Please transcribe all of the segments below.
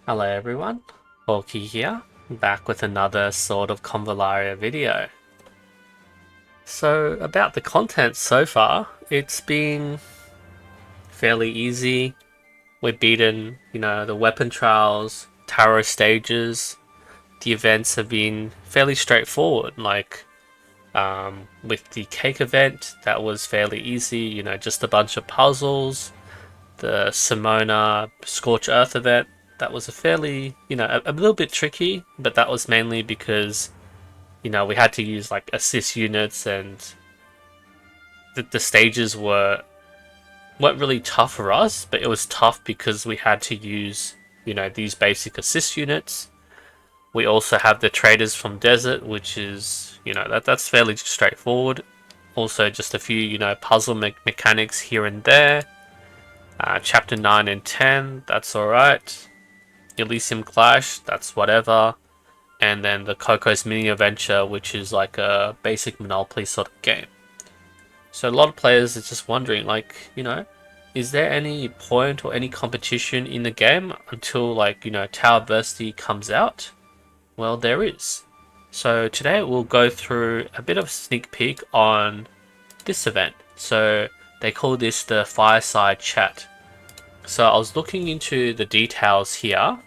Hello everyone, Orky here, back with another sort of Convallaria video. So about the content so far, it's been fairly easy. We've beaten, the weapon trials, tarot stages. The events have been fairly straightforward, like with the cake event, that was fairly easy, just a bunch of puzzles. The Simona Scorch Earth event, that was a fairly, a little bit tricky, but that was mainly because, we had to use like assist units, and the stages weren't really tough for us, but it was tough because we had to use, these basic assist units. We also have the traders from Desert, which is, that's fairly straightforward. Also, just a few, puzzle mechanics here and there. Chapter 9 and 10, that's alright. Elysium Clash, that's whatever. And then the Coco's Mini Adventure, which is like a basic Monopoly sort of game. So a lot of players are just wondering, like, is there any point or any competition in the game until, like, Tower Versity comes out? Well, there is. So today we'll go through a bit of a sneak peek on this event. So they call this the Fireside Chat. So I was looking into the details here.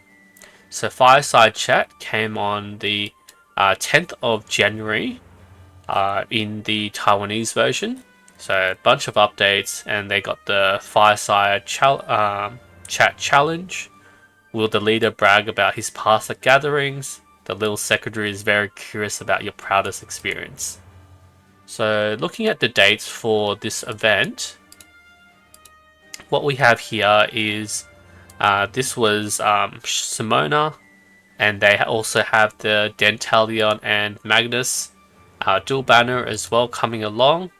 So Fireside Chat came on the 10th of January in the Taiwanese version. So a bunch of updates, and they got the Fireside Chat Challenge. Will the leader brag about his past at gatherings? The little secretary is very curious about your proudest experience. So looking at the dates for this event, what we have here is this was Simona, and they also have the Dentalion and Magnus dual banner as well coming along,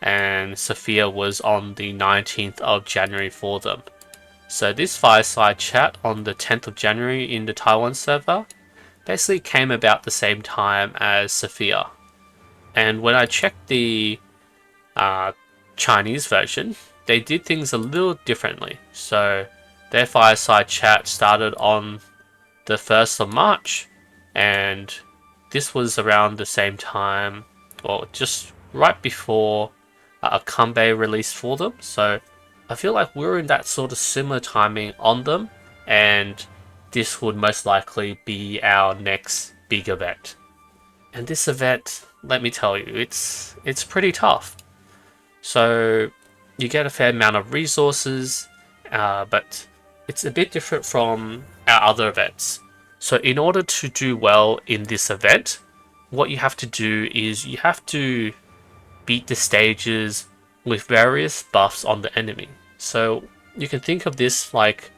and Sophia was on the 19th of January for them. So this Fireside Chat on the 10th of January in the Taiwan server basically came about the same time as Sophia. And when I checked the Chinese version, they did things a little differently. So their Fireside Chat started on the 1st of March, and this was around the same time, or just right before a Kanbei released for them. So I feel like we're in that sort of similar timing on them, and this would most likely be our next big event. And this event, let me tell you, it's pretty tough. So you get a fair amount of resources, but it's a bit different from our other events. So in order to do well in this event, what you have to do is you have to beat the stages with various buffs on the enemy. So you can think of this like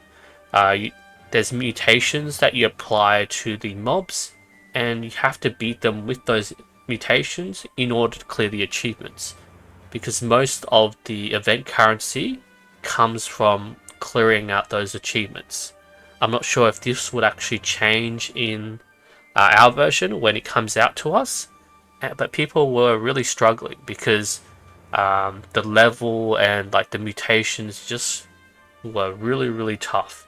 there's mutations that you apply to the mobs, and you have to beat them with those mutations in order to clear the achievements, because most of the event currency comes from clearing out those achievements. I'm not sure if this would actually change in our version when it comes out to us, but people were really struggling because the level and like the mutations just were really tough.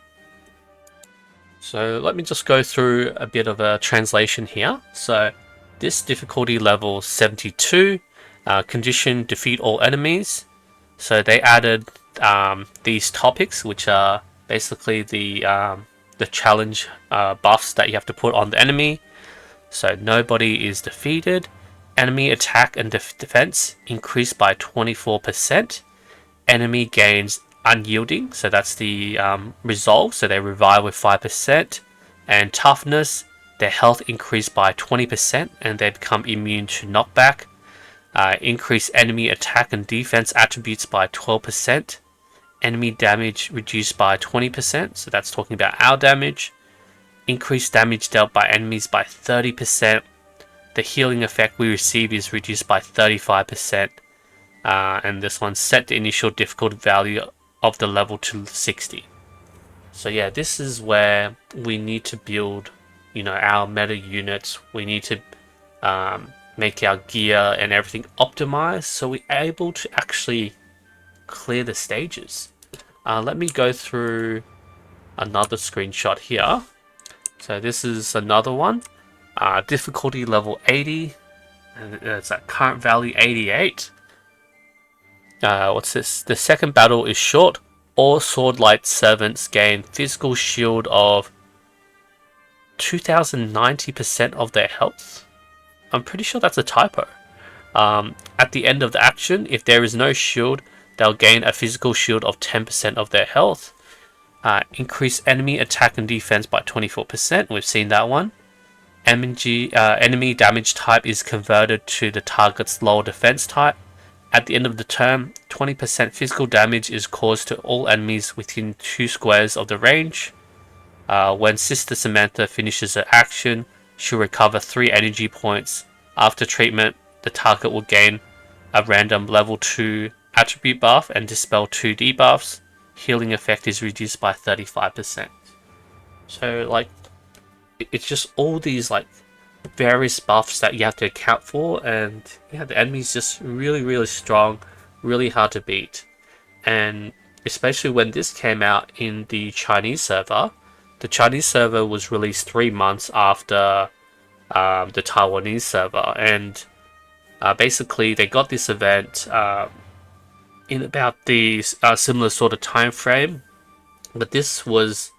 So let me just go through a bit of a translation here. So this difficulty level 72, condition defeat all enemies. So they added these topics, which are basically the challenge buffs that you have to put on the enemy. So nobody is defeated. Enemy attack and defense increased by 24%. Enemy gains unyielding, so that's the resolve, so they revive with 5%. And toughness, their health increased by 20%, and they become immune to knockback. Increase enemy attack and defense attributes by 12%. Enemy damage reduced by 20%, so that's talking about our damage. Increased damage dealt by enemies by 30%. The healing effect we receive is reduced by 35%. And this one, set the initial difficulty value of the level to 60. So yeah, this is where we need to build, our meta units. We need to make our gear and everything optimized so we're able to actually clear the stages. Let me go through another screenshot here. So this is another one. Difficulty level 80. And it's at current value 88. What's this? The second battle is short. All Swordlight servants gain physical shield of 2090% of their health. I'm pretty sure that's a typo. At the end of the action, if there is no shield, they'll gain a physical shield of 10% of their health. Increase enemy attack and defense by 24%. We've seen that one. Enemy damage type is converted to the target's lower defense type. At the end of the turn, 20% physical damage is caused to all enemies within 2 squares of the range. When Sister Samantha finishes her action, she'll recover 3 energy points. After treatment, the target will gain a random level 2 attribute buff and dispel 2 debuffs. Healing effect is reduced by 35%. So, like, it's just all these, like, various buffs that you have to account for, and yeah, the enemy's just really, really strong, really hard to beat. And especially when this came out in the Chinese server, the Chinese server was released 3 months after the Taiwanese server, and basically they got this event in about the similar sort of time frame, but this was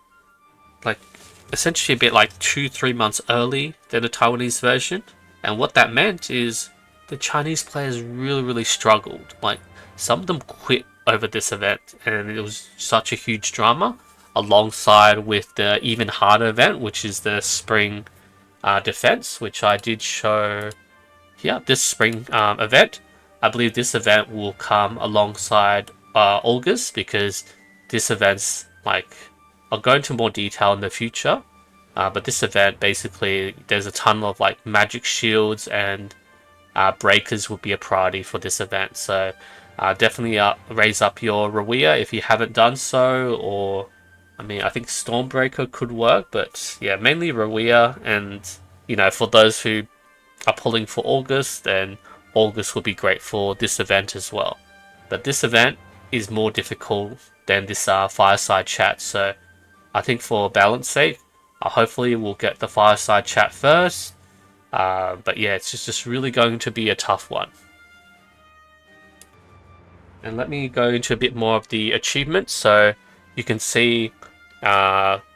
like essentially a bit like 2-3 months early than the Taiwanese version. And what that meant is the Chinese players really, really struggled. Like, some of them quit over this event, and it was such a huge drama, alongside with the even harder event, which is the spring defense, which I did show here. This spring event, I believe this event will come alongside August, because this event's like, I'll go into more detail in the future, but this event, basically, there's a ton of like magic shields, and breakers will be a priority for this event. So definitely raise up your Rawia if you haven't done so, or I mean, I think Stormbreaker could work, but yeah, mainly Rawia. And you know, for those who are pulling for August, then August will be great for this event as well. But this event is more difficult than this Fireside Chat, so I think for balance sake, hopefully we'll get the Fireside Chat first. But yeah, it's just really going to be a tough one. And let me go into a bit more of the achievements. So you can see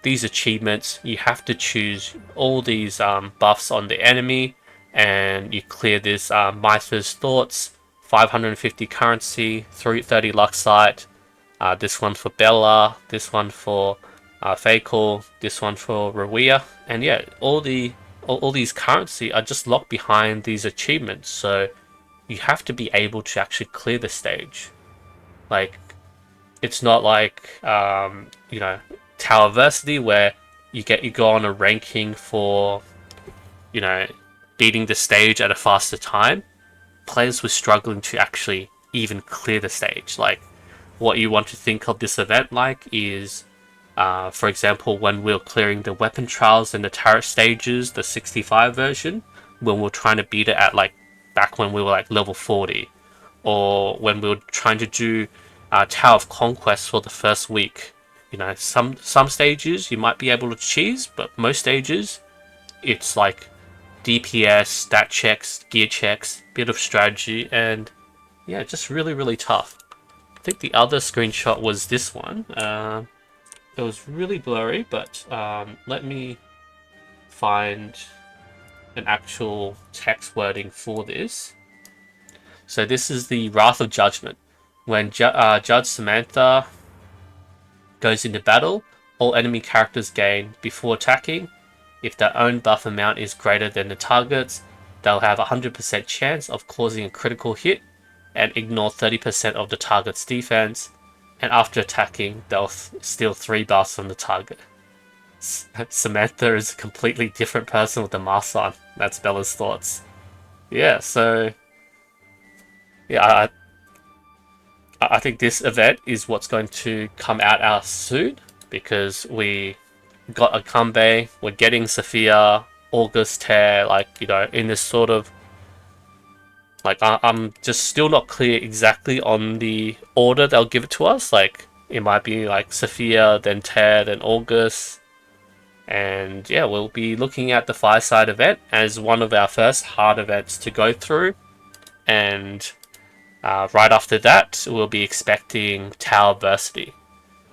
these achievements, you have to choose all these buffs on the enemy, and you clear this My First Thoughts, 550 currency, 30 Luxite, this one for Bella, this one for Fakel, this one for Rawia. And yeah, all these currency are just locked behind these achievements, so you have to be able to actually clear the stage. Like, it's not like you know, Towerversity, where you go on a ranking for, you know, beating the stage at a faster time. Players were struggling to actually even clear the stage. Like, what you want to think of this event like is, for example, when we were clearing the weapon trials and the turret stages, the 65 version, when we were trying to beat it at like back when we were like level 40, or when we were trying to do Tower of Conquest for the first week. You know, some stages you might be able to cheese, but most stages it's like DPS, stat checks, gear checks, bit of strategy, and yeah, just really, really tough. I think the other screenshot was this one. It was really blurry, but let me find an actual text wording for this. So this is the Wrath of Judgment. When Judge Samantha goes into battle, all enemy characters gain, before attacking, if their own buff amount is greater than the target's, they'll have a 100% chance of causing a critical hit and ignore 30% of the target's defense. And after attacking, they'll steal 3 buffs from the target. Samantha is a completely different person with the mask on. That's Bella's thoughts. Yeah, so yeah, I think this event is what's going to come out soon, because we got a Akambe, we're getting Sophia, August Tear, like, you know, in this sort of, like, I'm just still not clear exactly on the order they'll give it to us. Like, it might be like Sophia, then Tear, then August. And yeah, we'll be looking at the Fireside event as one of our first hard events to go through. And right after that, we'll be expecting Tower Versity,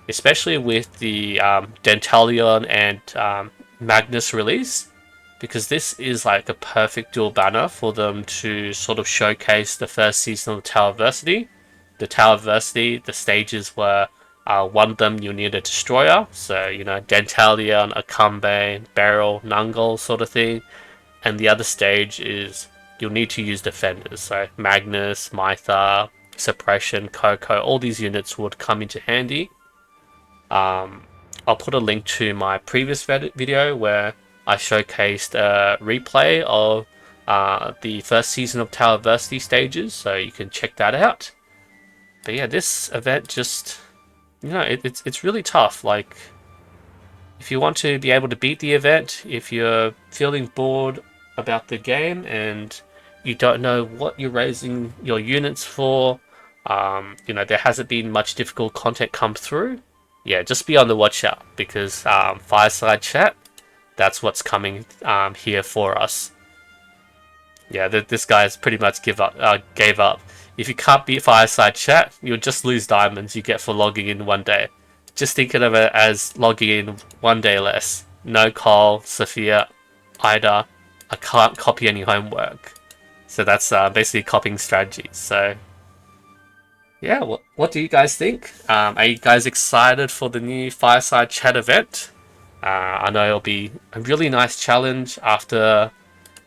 especially with the Dentalion and Magnus release, because this is like a perfect dual banner for them to sort of showcase the first season of Tower Versity. The Tower Versity, the stages were one of them you need a destroyer, so you know Dentalion, Akambe, Beryl, Nungal sort of thing, and the other stage is you'll need to use defenders, so Magnus, Mytha, Suppression, Coco, all these units would come into handy. I'll put a link to my previous video where I showcased a replay of the first season of Tower Versity stages, so you can check that out. But yeah, this event just, you know, it's really tough. Like, if you want to be able to beat the event, if you're feeling bored about the game and you don't know what you're raising your units for, you know, there hasn't been much difficult content come through, yeah, just be on the watch out, because Fireside Chat, that's what's coming here for us. Yeah, this guy's pretty much gave up. If you can't beat Fireside Chat, you'll just lose diamonds you get for logging in one day. Just thinking of it as logging in one day less. No call, Sophia, Ida. I can't copy any homework. So that's basically copying strategies. So yeah, what do you guys think? Are you guys excited for the new Fireside Chat event? I know it'll be a really nice challenge after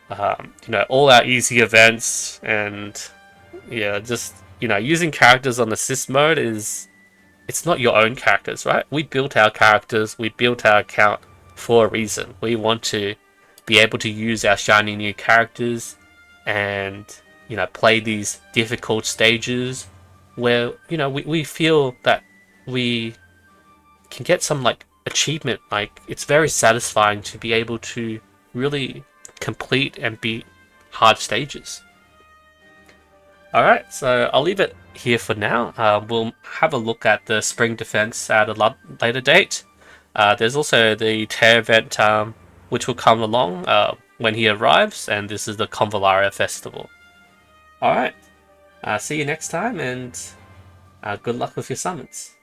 you know, all our easy events, and yeah, just, you know, using characters on assist mode is, it's not your own characters, right? We built our characters, we built our account for a reason. We want to be able to use our shiny new characters and, you know, play these difficult stages where, you know, we feel that we can get some like achievement. Like, it's very satisfying to be able to really complete and beat hard stages. Alright, so I'll leave it here for now. We'll have a look at the spring defense at a later date. There's also the tear event which will come along when he arrives, and this is the Convallaria festival. Alright, see you next time, and good luck with your summons.